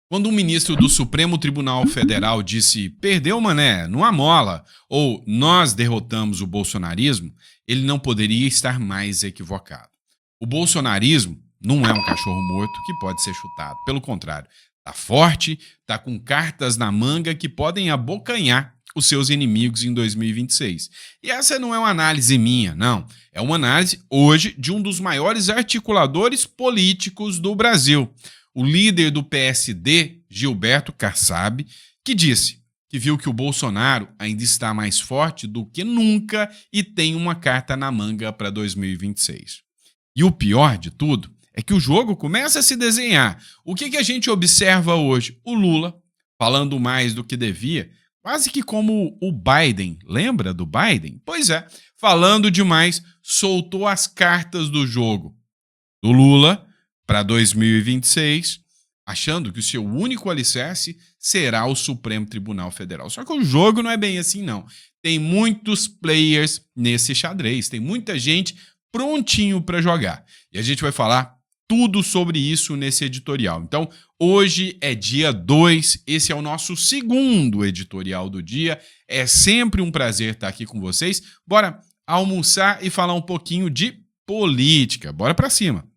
Quando um ministro do Supremo Tribunal Federal disse perdeu, mané, não amola, ou nós derrotamos o bolsonarismo, ele não poderia estar mais equivocado. O bolsonarismo não é um cachorro morto que pode ser chutado. Pelo contrário, está forte, está com cartas na manga que podem abocanhar os seus inimigos em 2026. E essa não é uma análise minha, não. É uma análise hoje de um dos maiores articuladores políticos do Brasil, o líder do PSD, Gilberto Kassab, que disse que viu que o Bolsonaro ainda está mais forte do que nunca e tem uma carta na manga para 2026. E o pior de tudo é que o jogo começa a se desenhar. O que a gente observa hoje? O Lula falando mais do que devia, quase que como o Biden. Lembra do Biden? Pois é, falando demais, soltou as cartas do jogo do Lula para 2026, achando que o seu único alicerce será o Supremo Tribunal Federal. Só que o jogo não é bem assim, não. Tem muitos players nesse xadrez, tem muita gente prontinho para jogar. E a gente vai falar tudo sobre isso nesse editorial. Então, hoje é dia 2, esse é o nosso segundo editorial do dia. É sempre um prazer estar aqui com vocês. Bora almoçar e falar um pouquinho de política. Bora para cima.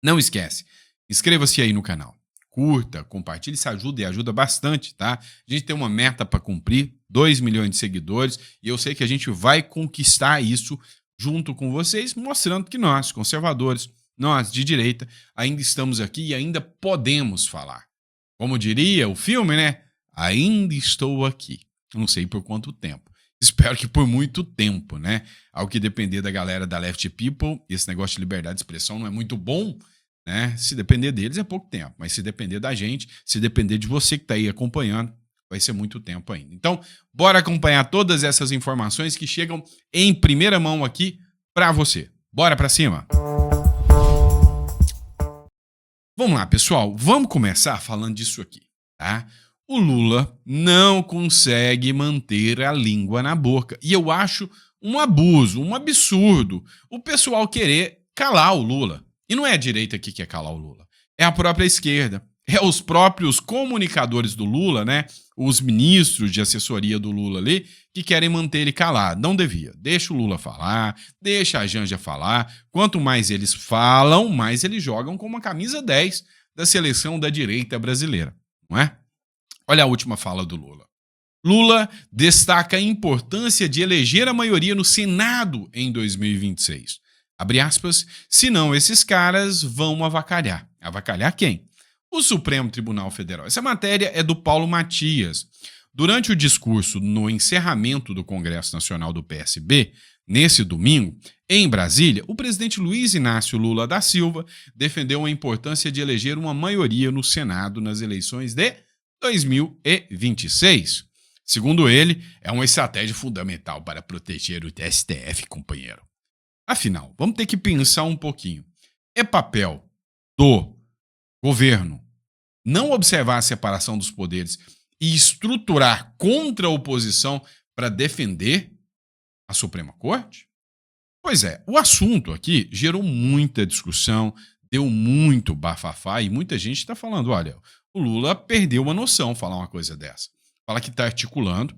Não esquece, inscreva-se aí no canal, curta, compartilhe, isso ajuda e ajuda bastante, tá? A gente tem uma meta para cumprir, 2 milhões de seguidores, e eu sei que a gente vai conquistar isso junto com vocês, mostrando que nós, conservadores, nós de direita, ainda estamos aqui e ainda podemos falar. Como diria o filme, né? Ainda estou aqui. Não sei por quanto tempo. Espero que por muito tempo, né? Ao que depender da galera da Left People, esse negócio de liberdade de expressão não é muito bom, né? Se depender deles é pouco tempo, mas se depender da gente, se depender de você que está aí acompanhando, vai ser muito tempo ainda. Então, bora acompanhar todas essas informações que chegam em primeira mão aqui para você. Bora para cima! Vamos lá, pessoal, vamos começar falando disso aqui, tá? O Lula não consegue manter a língua na boca. E eu acho um abuso, um absurdo o pessoal querer calar o Lula. E não é a direita que quer calar o Lula, é a própria esquerda. É os próprios comunicadores do Lula, né? Os ministros de assessoria do Lula ali, que querem manter ele calado. Não devia. Deixa o Lula falar, deixa a Janja falar. Quanto mais eles falam, mais eles jogam como a camisa 10 da seleção da direita brasileira, não é? Olha a última fala do Lula. Lula destaca a importância de eleger a maioria no Senado em 2026. Abre aspas, senão esses caras vão avacalhar. Avacalhar quem? O Supremo Tribunal Federal. Essa matéria é do Paulo Matias. Durante o discurso no encerramento do Congresso Nacional do PSB, nesse domingo, em Brasília, o presidente Luiz Inácio Lula da Silva defendeu a importância de eleger uma maioria no Senado nas eleições de 2026. Segundo ele, é uma estratégia fundamental para proteger o STF, companheiro. Afinal, vamos ter que pensar um pouquinho. É papel do governo não observar a separação dos poderes e estruturar contra a oposição para defender a Suprema Corte? Pois é, o assunto aqui gerou muita discussão, deu muito bafafá e muita gente está falando, olha, o Lula perdeu uma noção falar uma coisa dessa. Fala que está articulando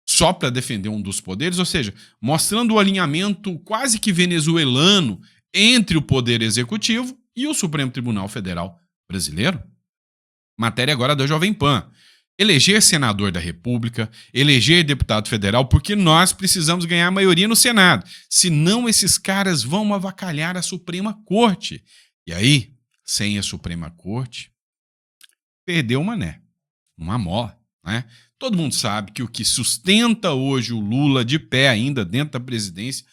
só para defender um dos poderes, ou seja, mostrando o alinhamento quase que venezuelano entre o Poder Executivo e o Supremo Tribunal Federal brasileiro. Matéria agora da Jovem Pan. Eleger senador da República, eleger deputado federal, porque nós precisamos ganhar a maioria no Senado. Senão esses caras vão avacalhar a Suprema Corte. E aí, sem a Suprema Corte, perdeu o mané. Uma mola, né? Todo mundo sabe que o que sustenta hoje o Lula de pé ainda dentro da presidência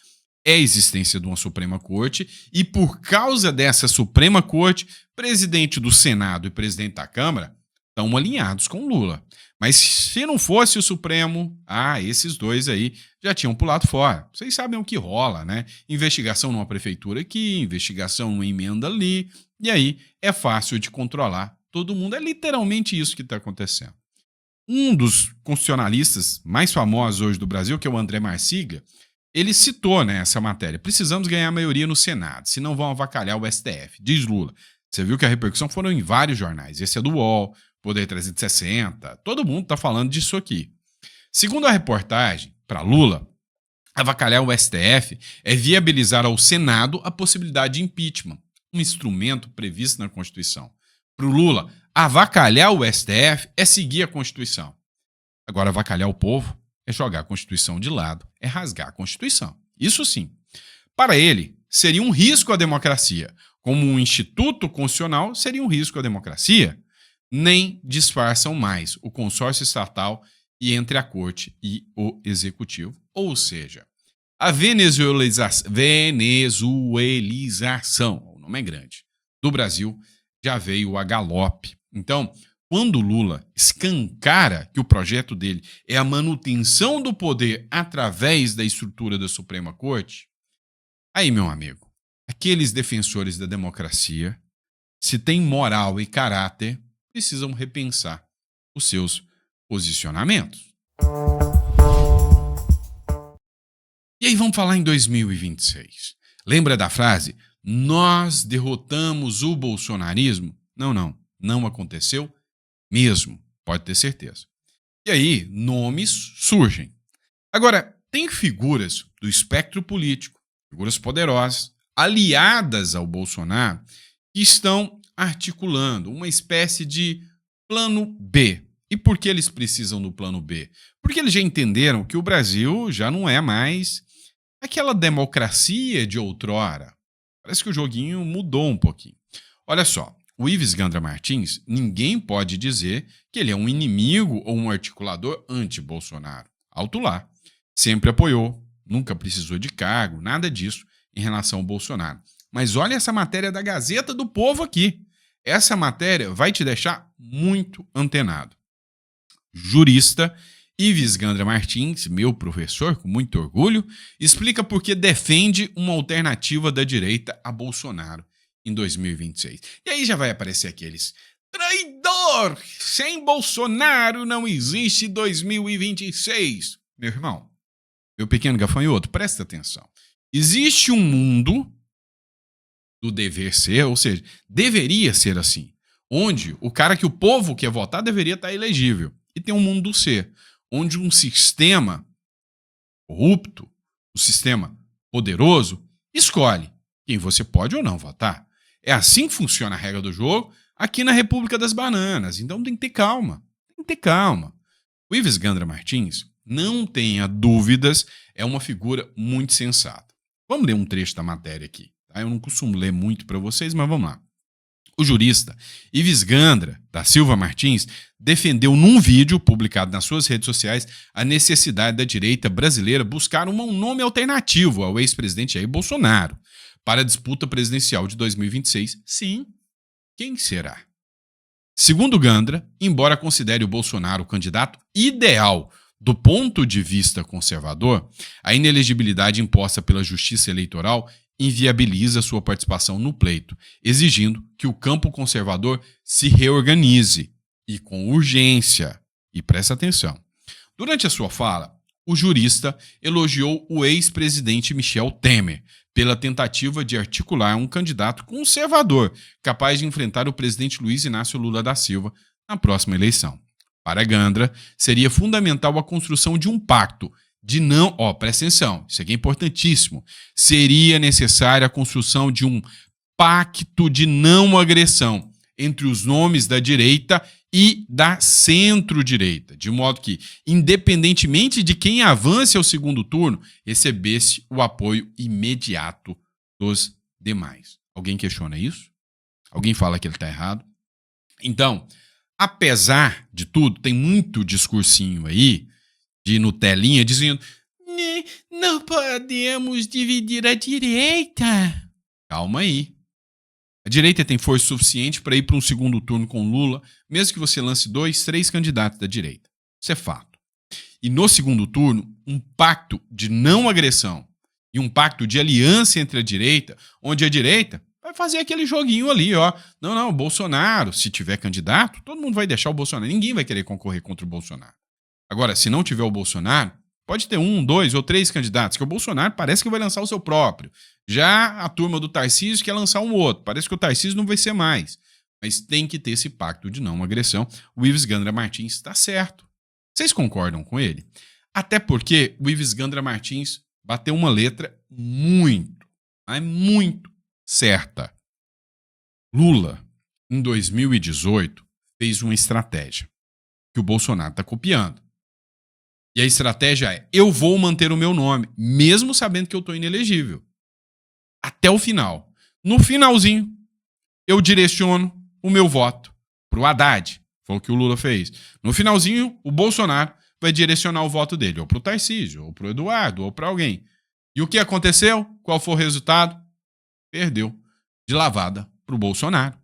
é a existência de uma Suprema Corte e por causa dessa Suprema Corte, presidente do Senado e presidente da Câmara estão alinhados com o Lula. Mas se não fosse o Supremo, esses dois aí já tinham pulado fora. Vocês sabem o que rola, né? Investigação numa prefeitura aqui, investigação numa emenda ali, e aí é fácil de controlar todo mundo. É literalmente isso que está acontecendo. Um dos constitucionalistas mais famosos hoje do Brasil, que é o André Marcília, ele citou, né, essa matéria. Precisamos ganhar a maioria no Senado, senão vão avacalhar o STF, diz Lula. Você viu que a repercussão foram em vários jornais. Esse é do UOL, Poder 360, todo mundo está falando disso aqui. Segundo a reportagem, para Lula, avacalhar o STF é viabilizar ao Senado a possibilidade de impeachment, um instrumento previsto na Constituição. Para o Lula, avacalhar o STF é seguir a Constituição. Agora, avacalhar o povo é jogar a Constituição de lado, é rasgar a Constituição. Isso sim. Para ele, seria um risco à democracia. Como um instituto constitucional, seria um risco à democracia. Nem disfarçam mais o consórcio estatal e entre a corte e o executivo. Ou seja, a venezuelização, o nome é grande, do Brasil já veio a galope. Então, quando Lula escancara que o projeto dele é a manutenção do poder através da estrutura da Suprema Corte, aí, meu amigo, aqueles defensores da democracia, se têm moral e caráter, precisam repensar os seus posicionamentos. E aí vamos falar em 2026. Lembra da frase, nós derrotamos o bolsonarismo? Não aconteceu mesmo, pode ter certeza. E aí, nomes surgem. Agora, tem figuras do espectro político, figuras poderosas, aliadas ao Bolsonaro, que estão articulando uma espécie de plano B. E por que eles precisam do plano B? Porque eles já entenderam que o Brasil já não é mais aquela democracia de outrora. Parece que o joguinho mudou um pouquinho. Olha só, o Ives Gandra Martins, ninguém pode dizer que ele é um inimigo ou um articulador anti-Bolsonaro. Alto lá. Sempre apoiou, nunca precisou de cargo, nada disso em relação ao Bolsonaro. Mas olha essa matéria da Gazeta do Povo aqui. Essa matéria vai te deixar muito antenado. Jurista Ives Gandra Martins, meu professor, com muito orgulho, explica por que defende uma alternativa da direita a Bolsonaro em 2026. E aí já vai aparecer aqueles: traidor! Sem Bolsonaro não existe 2026. Meu irmão, meu pequeno gafanhoto, presta atenção. Existe um mundo do dever ser, ou seja, deveria ser assim, onde o cara que o povo quer votar deveria estar elegível. E tem um mundo do ser, onde um sistema corrupto, um sistema poderoso, escolhe quem você pode ou não votar. É assim que funciona a regra do jogo aqui na República das Bananas. Então tem que ter calma. Tem que ter calma. O Ives Gandra Martins, não tenha dúvidas, é uma figura muito sensata. Vamos ler um trecho da matéria aqui. Tá? Eu não costumo ler muito para vocês, mas vamos lá. O jurista Ives Gandra da Silva Martins defendeu num vídeo publicado nas suas redes sociais a necessidade da direita brasileira buscar um nome alternativo ao ex-presidente Jair Bolsonaro para a disputa presidencial de 2026. Sim, quem será? Segundo Gandra, embora considere o Bolsonaro o candidato ideal do ponto de vista conservador, a inelegibilidade imposta pela Justiça Eleitoral inviabiliza sua participação no pleito, exigindo que o campo conservador se reorganize, e com urgência. E presta atenção. Durante a sua fala, o jurista elogiou o ex-presidente Michel Temer pela tentativa de articular um candidato conservador capaz de enfrentar o presidente Luiz Inácio Lula da Silva na próxima eleição. Para Gandra, seria fundamental a construção de um pacto de não... presta atenção, isso aqui é importantíssimo. Seria necessária a construção de um pacto de não agressão entre os nomes da direita e da centro-direita, de modo que, independentemente de quem avance ao segundo turno, recebesse o apoio imediato dos demais. Alguém questiona isso? Alguém fala que ele está errado? Então, apesar de tudo, tem muito discursinho aí de Nutelinha dizendo: não podemos dividir a direita. Calma aí. A direita tem força suficiente para ir para um segundo turno com Lula, mesmo que você lance 2, 3 candidatos da direita. Isso é fato. E no segundo turno, um pacto de não agressão e um pacto de aliança entre a direita, onde a direita vai fazer aquele joguinho ali, ó. Não, o Bolsonaro, se tiver candidato, todo mundo vai deixar o Bolsonaro. Ninguém vai querer concorrer contra o Bolsonaro. Agora, se não tiver o Bolsonaro, Pode ter 1, 2 ou 3 candidatos, que o Bolsonaro parece que vai lançar o seu próprio. Já a turma do Tarcísio quer lançar um outro. Parece que o Tarcísio não vai ser mais. Mas tem que ter esse pacto de não agressão. O Ives Gandra Martins está certo. Vocês concordam com ele? Até porque o Ives Gandra Martins bateu uma letra muito, mas muito certa. Lula, em 2018, fez uma estratégia que o Bolsonaro está copiando. E a estratégia é: eu vou manter o meu nome, mesmo sabendo que eu estou inelegível. Até o final. No finalzinho, eu direciono o meu voto para o Haddad. Foi o que o Lula fez. No finalzinho, o Bolsonaro vai direcionar o voto dele, ou para o Tarcísio, ou para o Eduardo, ou para alguém. E o que aconteceu? Qual foi o resultado? Perdeu de lavada para o Bolsonaro.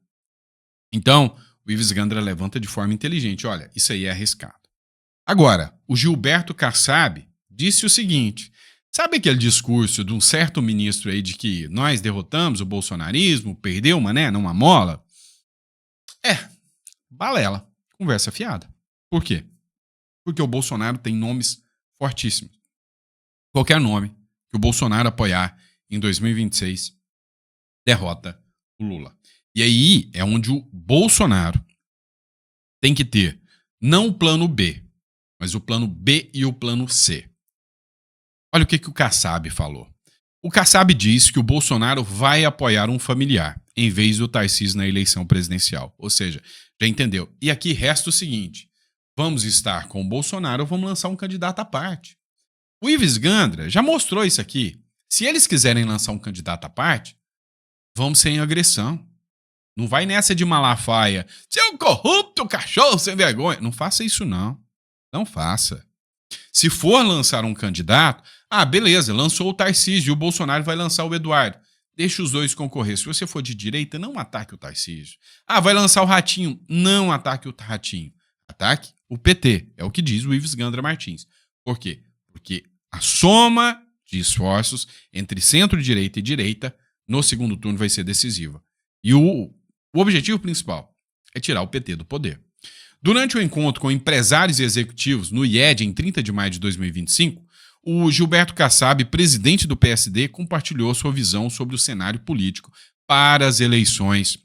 Então, o Ives Gandra levanta de forma inteligente. Olha, isso aí é arriscado. Agora, o Gilberto Kassab disse o seguinte: sabe aquele discurso de um certo ministro aí de que nós derrotamos o bolsonarismo, perdeu, mané, não mola? Balela, conversa fiada. Por quê? Porque o Bolsonaro tem nomes fortíssimos. Qualquer nome que o Bolsonaro apoiar em 2026 derrota o Lula. E aí é onde o Bolsonaro tem que ter não o plano B, mas o plano B e o plano C. Olha o que o Kassab falou. O Kassab diz que o Bolsonaro vai apoiar um familiar, em vez do Tarcísio na eleição presidencial. Ou seja, já entendeu? E aqui resta o seguinte: vamos estar com o Bolsonaro ou vamos lançar um candidato à parte. O Ives Gandra já mostrou isso aqui. Se eles quiserem lançar um candidato à parte, vamos sem agressão. Não vai nessa de Malafaia. Seu corrupto cachorro sem vergonha. Não faça isso, não. Não faça. Se for lançar um candidato, beleza, lançou o Tarcísio e o Bolsonaro vai lançar o Eduardo. Deixa os dois concorrer. Se você for de direita, não ataque o Tarcísio. Vai lançar o Ratinho. Não ataque o Ratinho. Ataque o PT. É o que diz o Ives Gandra Martins. Por quê? Porque a soma de esforços entre centro-direita e direita no segundo turno vai ser decisiva. E o objetivo principal é tirar o PT do poder. Durante o encontro com empresários e executivos no IED em 30 de maio de 2025, o Gilberto Kassab, presidente do PSD, compartilhou sua visão sobre o cenário político para as eleições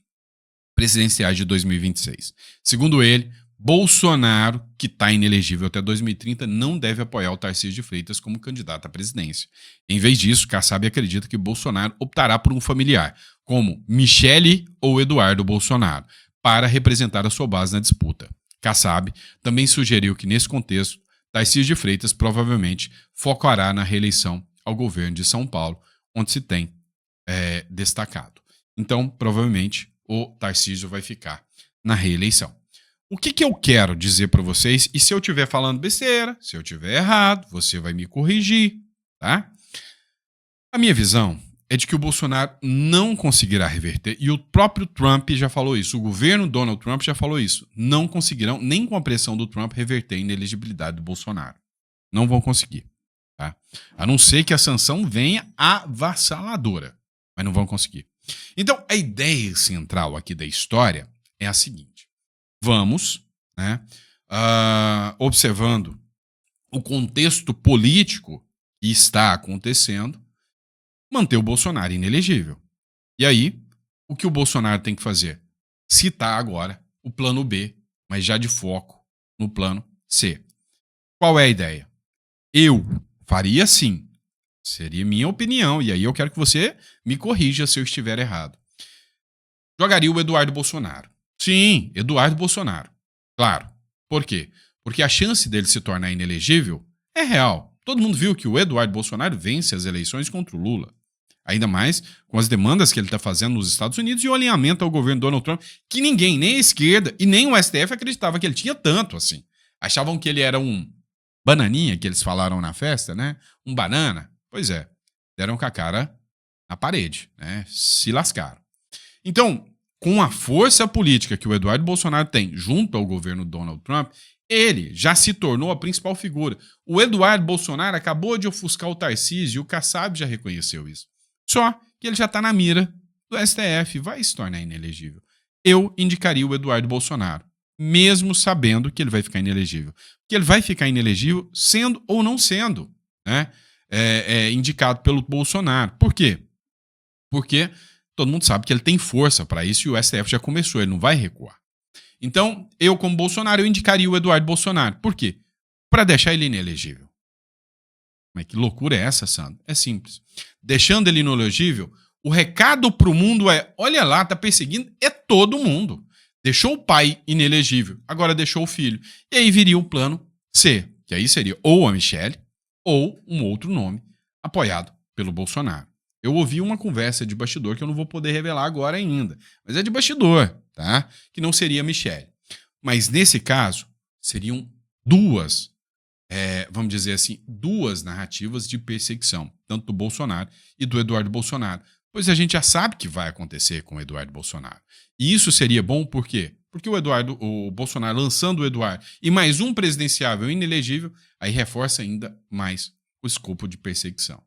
presidenciais de 2026. Segundo ele, Bolsonaro, que está inelegível até 2030, não deve apoiar o Tarcísio de Freitas como candidato à presidência. Em vez disso, Kassab acredita que Bolsonaro optará por um familiar, como Michele ou Eduardo Bolsonaro, para representar a sua base na disputa. Kassab também sugeriu que, nesse contexto, Tarcísio de Freitas provavelmente focará na reeleição ao governo de São Paulo, onde se tem destacado. Então, provavelmente, o Tarcísio vai ficar na reeleição. O que eu quero dizer para vocês, e se eu estiver falando besteira, se eu estiver errado, você vai me corrigir, tá? A minha visão é de que o Bolsonaro não conseguirá reverter, e o próprio Trump já falou isso, o governo Donald Trump já falou isso, não conseguirão, nem com a pressão do Trump, reverter a inelegibilidade do Bolsonaro. Não vão conseguir, tá? A não ser que a sanção venha avassaladora, mas não vão conseguir. Então, a ideia central aqui da história é a seguinte: vamos, observando o contexto político que está acontecendo, manter o Bolsonaro inelegível. E aí, o que o Bolsonaro tem que fazer? Citar agora o plano B, mas já de foco no plano C. Qual é a ideia? Eu faria assim. Seria minha opinião, e aí eu quero que você me corrija se eu estiver errado. Jogaria o Eduardo Bolsonaro. Sim, Eduardo Bolsonaro. Claro. Por quê? Porque a chance dele se tornar inelegível é real. Todo mundo viu que o Eduardo Bolsonaro vence as eleições contra o Lula. Ainda mais com as demandas que ele está fazendo nos Estados Unidos e o alinhamento ao governo Donald Trump, que ninguém, nem a esquerda e nem o STF acreditava que ele tinha tanto assim. Achavam que ele era um bananinha, que eles falaram na festa, né? Um banana. Pois é, deram com a cara na parede, né? Se lascaram. Então, com a força política que o Eduardo Bolsonaro tem junto ao governo Donald Trump, ele já se tornou a principal figura. O Eduardo Bolsonaro acabou de ofuscar o Tarcísio e o Kassab já reconheceu isso. Só que ele já está na mira do STF, vai se tornar inelegível. Eu indicaria o Eduardo Bolsonaro, mesmo sabendo que ele vai ficar inelegível. Porque ele vai ficar inelegível sendo ou não sendo, né, indicado pelo Bolsonaro. Por quê? Porque todo mundo sabe que ele tem força para isso e o STF já começou, ele não vai recuar. Então, eu como Bolsonaro, eu indicaria o Eduardo Bolsonaro. Por quê? Para deixar ele inelegível. Mas que loucura é essa, Sandro? É simples. Deixando ele inelegível, o recado pro mundo é, olha lá, tá perseguindo, é todo mundo. Deixou o pai inelegível, agora deixou o filho. E aí viria o plano C, que aí seria ou a Michelle ou um outro nome apoiado pelo Bolsonaro. Eu ouvi uma conversa de bastidor que eu não vou poder revelar agora ainda, mas é de bastidor, tá? Que não seria a Michelle. Mas nesse caso, seriam duas, vamos dizer assim, duas narrativas de perseguição, tanto do Bolsonaro e do Eduardo Bolsonaro. Pois a gente já sabe que vai acontecer com o Eduardo Bolsonaro. E isso seria bom por quê? Porque o Bolsonaro lançando o Eduardo e mais um presidenciável inelegível, aí reforça ainda mais o escopo de perseguição.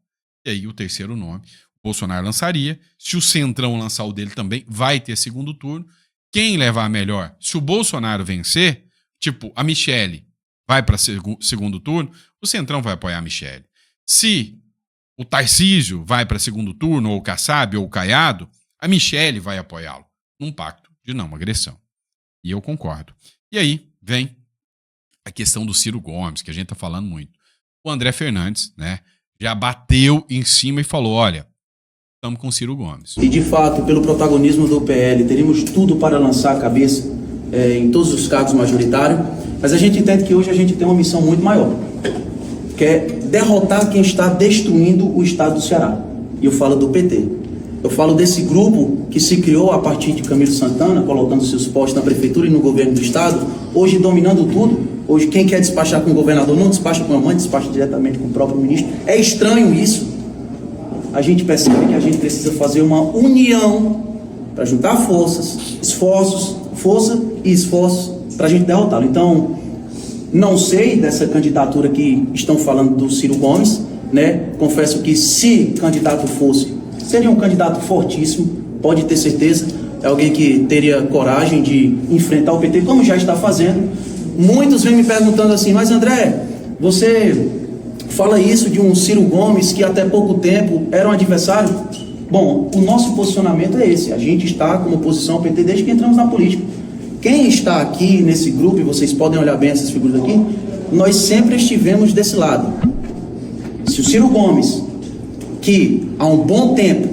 E aí o terceiro nome, o Bolsonaro lançaria. Se o Centrão lançar o dele também, vai ter segundo turno. Quem levar melhor? Se o Bolsonaro vencer, tipo, a Michelle vai para segundo turno, o Centrão vai apoiar a Michelle. Se o Tarcísio vai para segundo turno, ou o Kassab, ou o Caiado, a Michelle vai apoiá-lo num pacto de não agressão. E eu concordo. E aí vem a questão do Ciro Gomes, que a gente está falando muito. O André Fernandes, né, já bateu em cima e falou, olha, estamos com o Ciro Gomes. E de fato, pelo protagonismo do PL, teríamos tudo para lançar a cabeça em todos os cargos majoritários, mas a gente entende que hoje a gente tem uma missão muito maior, que é derrotar quem está destruindo o estado do Ceará. E eu falo do PT. Eu falo desse grupo que se criou a partir de Camilo Santana, colocando seus postos na prefeitura e no governo do estado, hoje dominando tudo. Hoje quem quer despachar com o governador não despacha com a mãe, despacha diretamente com o próprio ministro. É estranho isso. A gente percebe que a gente precisa fazer uma união para juntar força e esforços para a gente derrotá-lo. Então, não sei dessa candidatura que estão falando do Ciro Gomes, né? Confesso que se candidato fosse, seria um candidato fortíssimo, pode ter certeza, é alguém que teria coragem de enfrentar o PT, como já está fazendo. Muitos vêm me perguntando assim, mas André, você fala isso de um Ciro Gomes que até pouco tempo era um adversário? Bom, o nosso posicionamento é esse, a gente está como oposição ao PT desde que entramos na política. Quem está aqui nesse grupo, e vocês podem olhar bem essas figuras aqui, nós sempre estivemos desse lado. Se o Ciro Gomes, que há um bom tempo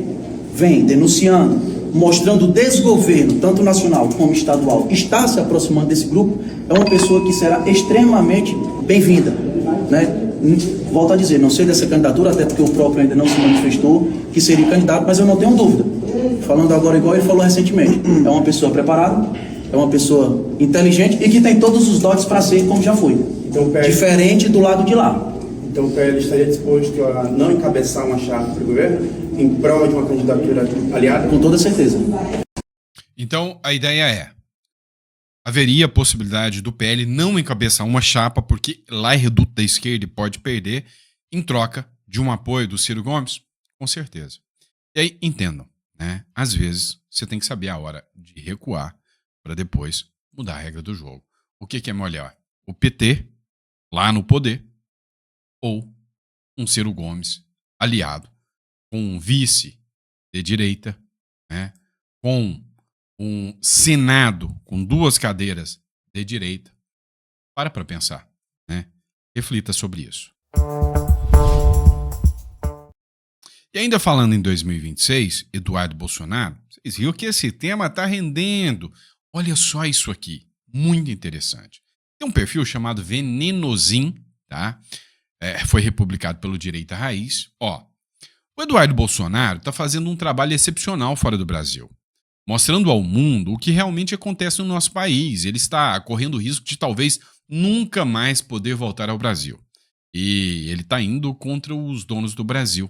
vem denunciando, mostrando desgoverno, tanto nacional como estadual, está se aproximando desse grupo, é uma pessoa que será extremamente bem-vinda, né? Volto a dizer, não sei dessa candidatura, até porque o próprio ainda não se manifestou que seria candidato, mas eu não tenho dúvida. Falando agora igual ele falou recentemente, é uma pessoa preparada, é uma pessoa inteligente e que tem todos os dotes para ser como já foi. Então, diferente do lado de lá. Então o PL estaria disposto a não encabeçar uma chapa para o governo em prol de uma candidatura aliada? Com toda certeza. Então a ideia é, haveria a possibilidade do PL não encabeçar uma chapa, porque lá é reduto da esquerda e pode perder, em troca de um apoio do Ciro Gomes? Com certeza. E aí, entendam, né? Às vezes você tem que saber a hora de recuar para depois mudar a regra do jogo. O que é melhor? O PT, lá no poder, ou um Ciro Gomes aliado com um vice de direita, né? Com um Senado com 2 cadeiras de direita? Para pensar, né? Reflita sobre isso. E ainda falando em 2026, Eduardo Bolsonaro, vocês viram que esse tema está rendendo. Olha só isso aqui, muito interessante. Tem um perfil chamado Venenozinho, tá? Foi republicado pelo Direita Raiz. Ó, o Eduardo Bolsonaro está fazendo um trabalho excepcional fora do Brasil, mostrando ao mundo o que realmente acontece no nosso país. Ele está correndo o risco de talvez nunca mais poder voltar ao Brasil. E ele está indo contra os donos do Brasil.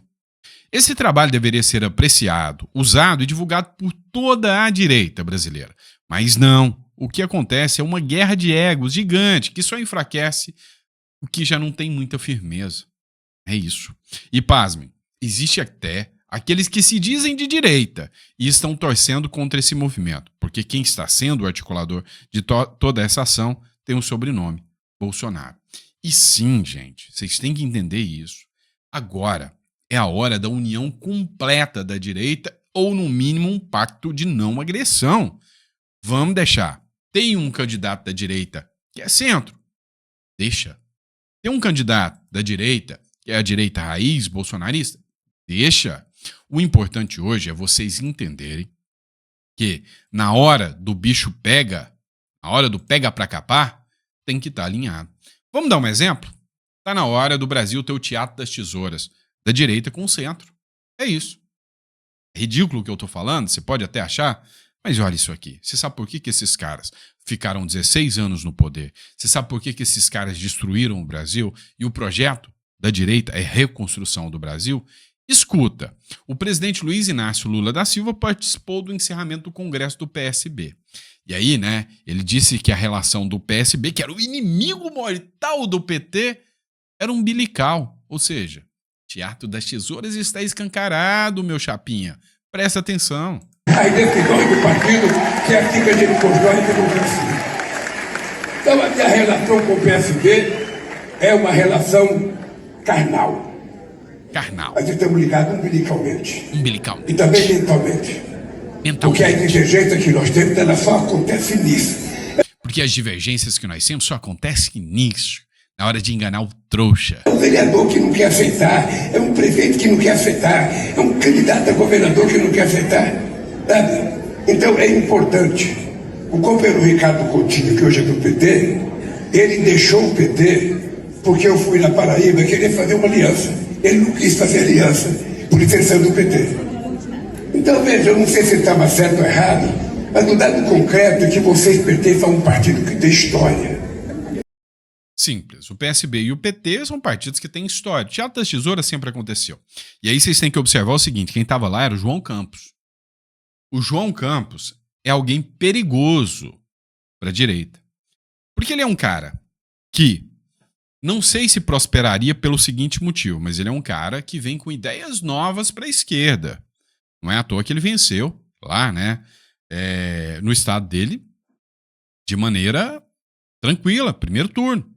Esse trabalho deveria ser apreciado, usado e divulgado por toda a direita brasileira. Mas não. O que acontece é uma guerra de egos gigante que só enfraquece o que já não tem muita firmeza. É isso. E pasmem, existe até aqueles que se dizem de direita e estão torcendo contra esse movimento, porque quem está sendo o articulador de toda essa ação tem um sobrenome, Bolsonaro. E sim, gente, vocês têm que entender isso. Agora é a hora da união completa da direita ou, no mínimo, um pacto de não agressão. Vamos deixar. Tem um candidato da direita que é centro. Deixa. Tem um candidato da direita que é a direita raiz bolsonarista. Deixa. O importante hoje é vocês entenderem que na hora do bicho pega, na hora do pega pra capar, tem que estar alinhado. Vamos dar um exemplo? Tá na hora do Brasil ter o teatro das tesouras, da direita com o centro. É isso. É ridículo o que eu tô falando, você pode até achar, mas olha isso aqui. Você sabe por que esses caras ficaram 16 anos no poder? Você sabe por que esses caras destruíram o Brasil? E o projeto da direita é reconstrução do Brasil? Escuta, o presidente Luiz Inácio Lula da Silva participou do encerramento do Congresso do PSB. E aí, né, ele disse que a relação do PSB, que era o inimigo mortal do PT, era umbilical. Ou seja, teatro das tesouras está escancarado, meu chapinha. Presta atenção. As decisões do partido que é assim que a gente constrói a democracia. Então, a minha relação com o PSB é uma relação carnal. Carnal. Nós estamos ligados umbilicalmente. Umbilical. E também mentalmente. Porque a divergência que nós temos, ela só acontece nisso. Porque as divergências que nós temos só acontecem nisso. Na hora de enganar o trouxa. É um vereador que não quer aceitar, é um prefeito que não quer aceitar, é um candidato a governador que não quer aceitar, sabe? Então é importante. O companheiro Ricardo Coutinho, que hoje é do PT, ele deixou o PT porque eu fui na Paraíba querer fazer uma aliança. Ele não quis fazer aliança por intenção do PT. Então veja, eu não sei se estava certo ou errado, mas o dado concreto é que vocês pertencem a um partido que tem história. Simples. O PSB e o PT são partidos que têm história. O teatro das tesouras sempre aconteceu. E aí vocês têm que observar o seguinte, quem estava lá era o João Campos. O João Campos é alguém perigoso para a direita. Porque ele é um cara que não sei se prosperaria pelo seguinte motivo, mas ele é um cara que vem com ideias novas para a esquerda. Não é à toa que ele venceu lá, né, no estado dele de maneira tranquila, primeiro turno.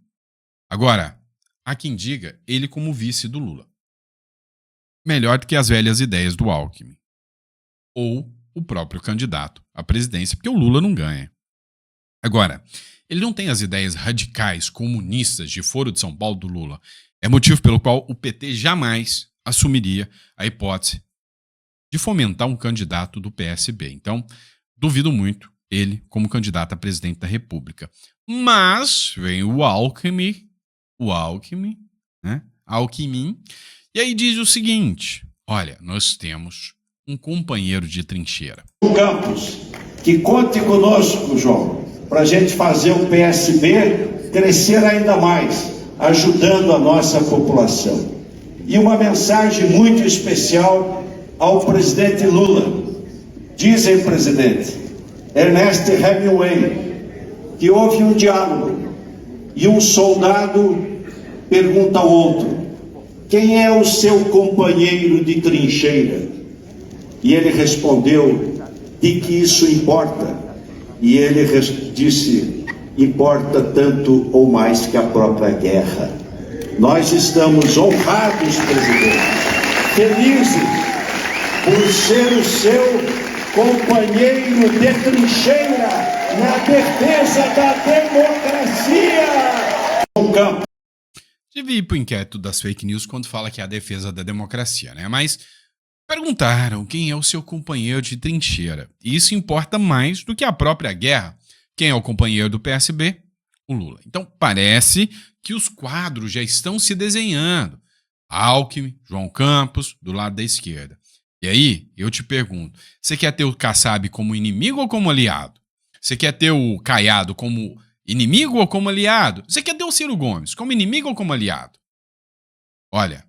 Agora, há quem diga ele como vice do Lula. Melhor do que as velhas ideias do Alckmin. Ou o próprio candidato à presidência, porque o Lula não ganha. Agora, ele não tem as ideias radicais comunistas de Foro de São Paulo do Lula. É motivo pelo qual o PT jamais assumiria a hipótese de fomentar um candidato do PSB. Então, duvido muito ele como candidato a presidente da República. Mas vem o Alckmin, né? Alckmin, e aí diz o seguinte, olha, nós temos um companheiro de trincheira. O Campos, que conte conosco, João, para a gente fazer o PSB crescer ainda mais, ajudando a nossa população. E uma mensagem muito especial ao presidente Lula. Dizem, presidente, Ernest Hemingway, que houve um diálogo e um soldado pergunta ao outro: quem é o seu companheiro de trincheira? E ele respondeu: de que isso importa? E ele disse: importa tanto ou mais que a própria guerra. Nós estamos honrados, presidente, felizes por ser o seu companheiro de trincheira na defesa da democracia. Campos. Devia ir para o inquérito das fake news quando fala que é a defesa da democracia, né? Mas perguntaram quem é o seu companheiro de trincheira. E isso importa mais do que a própria guerra. Quem é o companheiro do PSB? O Lula. Então parece que os quadros já estão se desenhando. Alckmin, João Campos, do lado da esquerda. E aí, eu te pergunto, você quer ter o Kassab como inimigo ou como aliado? Você quer ter o Caiado como inimigo ou como aliado? Você quer ter o Ciro Gomes como inimigo ou como aliado? Olha,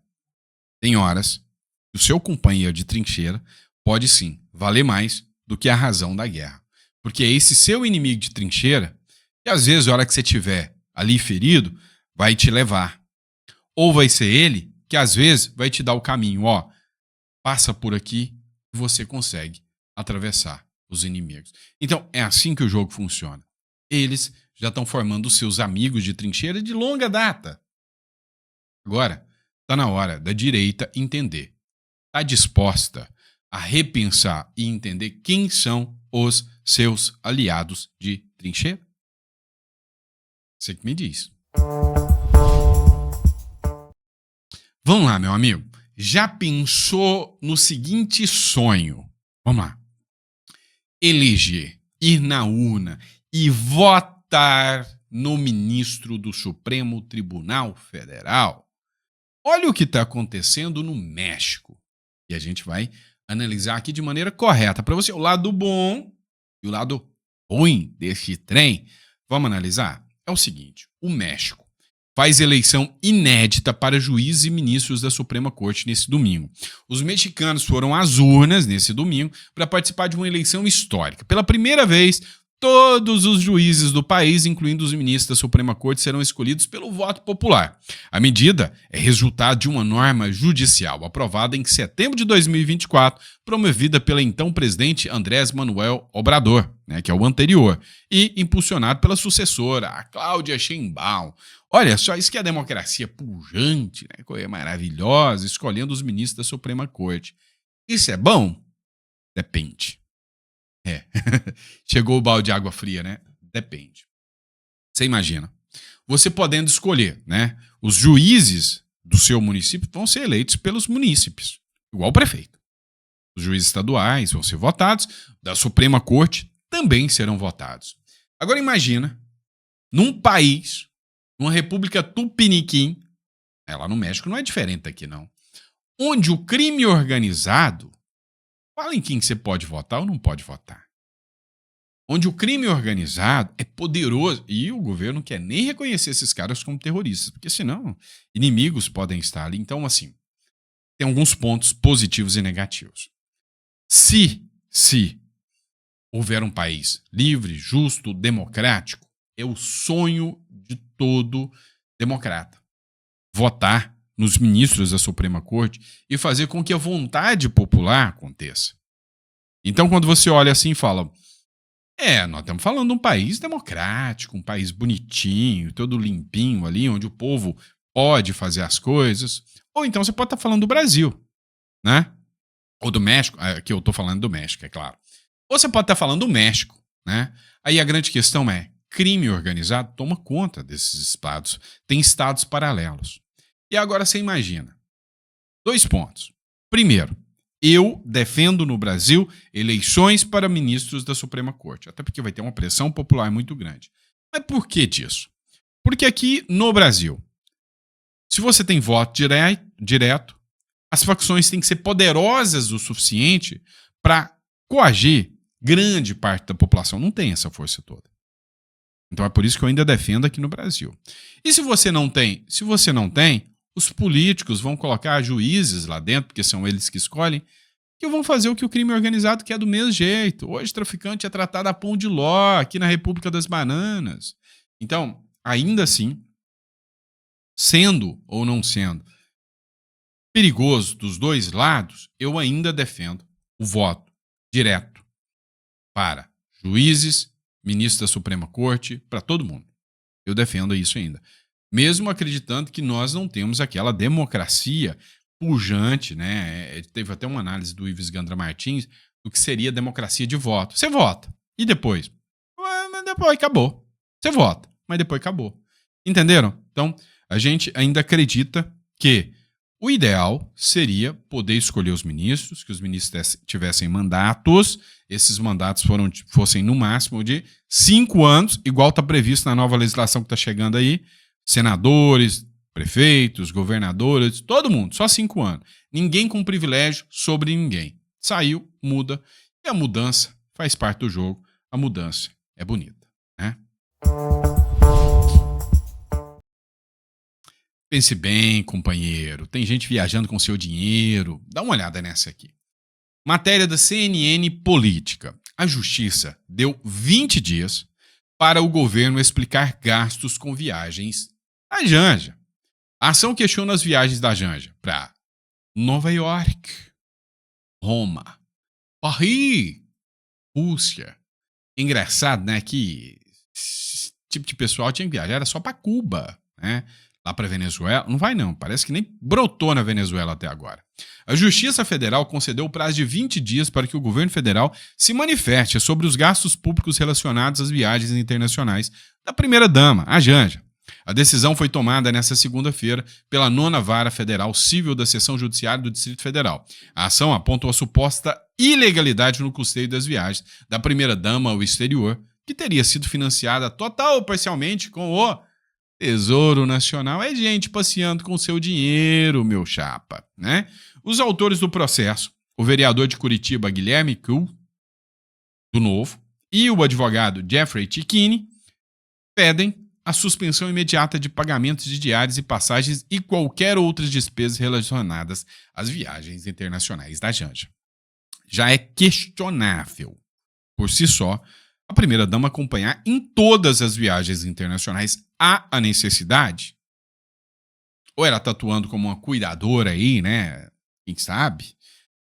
tem horas que o seu companheiro de trincheira pode sim valer mais do que a razão da guerra. Porque é esse seu inimigo de trincheira que às vezes a hora que você estiver ali ferido vai te levar. Ou vai ser ele que às vezes vai te dar o caminho, ó. passa por aqui e você consegue atravessar os inimigos. Então, é assim que o jogo funciona. Eles já estão formando seus amigos de trincheira de longa data. Agora, está na hora da direita entender. Está disposta a repensar e entender quem são os seus aliados de trincheira? Você que me diz. Vamos lá, meu amigo. Já pensou no seguinte sonho? Vamos lá. Eleger, ir na urna e votar no ministro do Supremo Tribunal Federal. Olha o que está acontecendo no México. E a gente vai analisar aqui de maneira correta para você o lado bom e o lado ruim desse trem. Vamos analisar? É o seguinte, o México faz eleição inédita para juízes e ministros da Suprema Corte nesse domingo. Os mexicanos foram às urnas nesse domingo para participar de uma eleição histórica. Pela primeira vez, todos os juízes do país, incluindo os ministros da Suprema Corte, serão escolhidos pelo voto popular. A medida é resultado de uma norma judicial aprovada em setembro de 2024, promovida pelo então presidente Andrés Manuel Obrador, que é o anterior, e impulsionado pela sucessora, a Cláudia Sheinbaum. Olha só, isso que é a democracia pujante, coisa maravilhosa, escolhendo os ministros da Suprema Corte. Isso é bom? Depende. Chegou o balde de água fria, né? Depende. Você imagina. Você podendo escolher, os juízes do seu município vão ser eleitos pelos munícipes, igual o prefeito. Os juízes estaduais vão ser votados, da Suprema Corte também serão votados. Agora imagina, num país, numa república tupiniquim, lá no México não é diferente daqui não, onde o crime organizado, fala em quem você pode votar ou não pode votar. Onde o crime organizado é poderoso e o governo não quer nem reconhecer esses caras como terroristas, porque senão inimigos podem estar ali. Então, assim, tem alguns pontos positivos e negativos. Se houver um país livre, justo, democrático, é o sonho de todo democrata. Votar nos ministros da Suprema Corte e fazer com que a vontade popular aconteça. Então, quando você olha assim e fala, nós estamos falando de um país democrático, um país bonitinho, todo limpinho ali, onde o povo pode fazer as coisas. Ou então você pode estar falando do Brasil, Ou do México, aqui eu estou falando do México, é claro. Ou você pode estar falando do México, Aí a grande questão é, crime organizado toma conta desses estados, tem estados paralelos. E agora você imagina. 2 pontos. Primeiro, eu defendo no Brasil eleições para ministros da Suprema Corte, até porque vai ter uma pressão popular muito grande. Mas por que disso? Porque aqui no Brasil, se você tem voto direto, as facções têm que ser poderosas o suficiente para coagir grande parte da população. Não tem essa força toda. Então é por isso que eu ainda defendo aqui no Brasil. E se você não tem? Se você não tem, os políticos vão colocar juízes lá dentro, porque são eles que escolhem, que vão fazer o que o crime organizado quer do mesmo jeito. Hoje traficante é tratado a pão de ló, aqui na República das Bananas. Então, ainda assim, sendo ou não sendo perigoso dos dois lados, eu ainda defendo o voto direto para juízes, ministros da Suprema Corte, para todo mundo. Eu defendo isso ainda. Mesmo acreditando que nós não temos aquela democracia pujante, Teve até uma análise do Ives Gandra Martins do que seria democracia de voto. Você vota, e depois? Mas depois acabou. Você vota, mas depois acabou. Entenderam? Então, a gente ainda acredita que o ideal seria poder escolher os ministros, que os ministros tivessem mandatos, esses mandatos fossem no máximo de 5 anos, igual está previsto na nova legislação que está chegando aí, senadores, prefeitos, governadores, todo mundo, só 5 anos. Ninguém com privilégio sobre ninguém. Saiu, muda, e a mudança faz parte do jogo, a mudança é bonita, Pense bem, companheiro. Tem gente viajando com seu dinheiro. Dá uma olhada nessa aqui. Matéria da CNN Política. A Justiça deu 20 dias para o governo explicar gastos com viagens da Janja. A ação questiona as viagens da Janja para Nova York, Roma. Paris. Rússia. Engraçado, né, que esse tipo de pessoal tinha que viajar, era só para Cuba, né? Lá para Venezuela, não vai não, parece que nem brotou na Venezuela até agora. A Justiça Federal concedeu o prazo de 20 dias para que o governo federal se manifeste sobre os gastos públicos relacionados às viagens internacionais da primeira-dama, a Janja. A decisão foi tomada nesta segunda-feira pela 9ª Vara Federal Civil da Seção Judiciária do Distrito Federal. A ação apontou a suposta ilegalidade no custeio das viagens da primeira-dama ao exterior, que teria sido financiada total ou parcialmente com o Tesouro Nacional. É gente passeando com seu dinheiro, meu chapa, né? Os autores do processo, o vereador de Curitiba, Guilherme Kuhl, do Novo, e o advogado Jeffrey Cicchini, pedem a suspensão imediata de pagamentos de diárias e passagens e qualquer outras despesas relacionadas às viagens internacionais da Janja. Já é questionável, por si só, a primeira-dama acompanhar em todas as viagens internacionais. Há a necessidade? Ou ela está atuando como uma cuidadora aí, né? Quem sabe?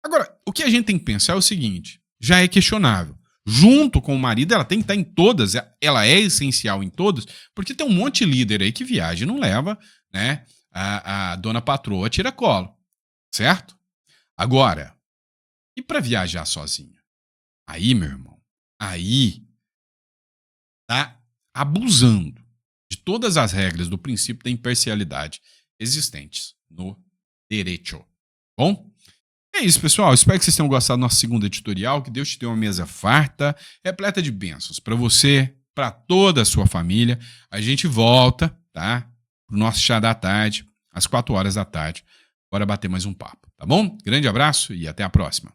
Agora, o que a gente tem que pensar é o seguinte, já é questionável. Junto com o marido, ela tem que estar em todas, ela é essencial em todas, porque tem um monte de líder aí que viaja e não leva, né, a dona patroa tira colo, certo? Agora, e para viajar sozinha? Aí, meu irmão, aí tá abusando de todas as regras do princípio da imparcialidade existentes no direito. Bom? É isso, pessoal. Espero que vocês tenham gostado do nosso segundo editorial. Que Deus te dê uma mesa farta, repleta de bênçãos para você, para toda a sua família. A gente volta, tá? Pro nosso chá da tarde, às 4 horas da tarde. Bora bater mais um papo, tá bom? Grande abraço e até a próxima.